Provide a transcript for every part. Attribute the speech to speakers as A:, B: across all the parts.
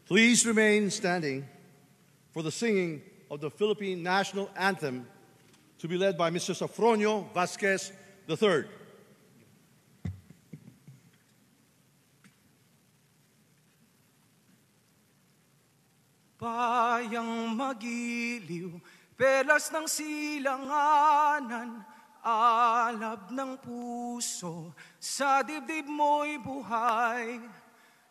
A: Please remain standing for the singing of the Philippine National Anthem to be led by Mr. Safronio Vasquez III.
B: Bayang magiliw, perlas ng silanganan, alab ng puso, sa dibdib mo'y buhay.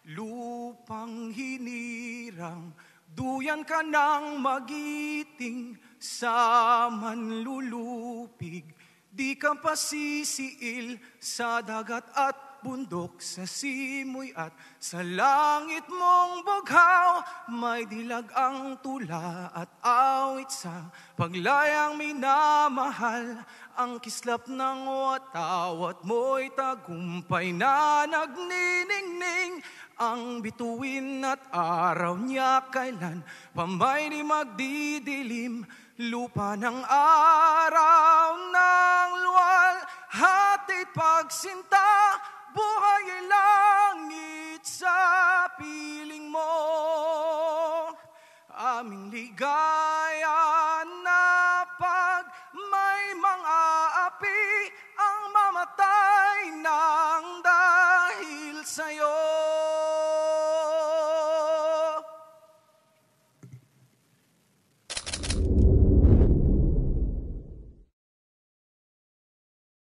B: Lupang hinirang, duyan ka ng magiting, sa manlulupig. Di ka pasisiil sa dagat at bundok, sa simoy at sa langit mong bughaw. May dilag ang tula at awit sa paglayang minamahal. Ang kislap ng watawat mo'y tagumpay na nagniningning. Ang bituin at araw niya kailan pamay di magdidilim. Lupa ng araw ng luwal, hatid pagsinta, buhay ay langit sa piling mo. Aming ligaya na pag may mga api, ang mamatay na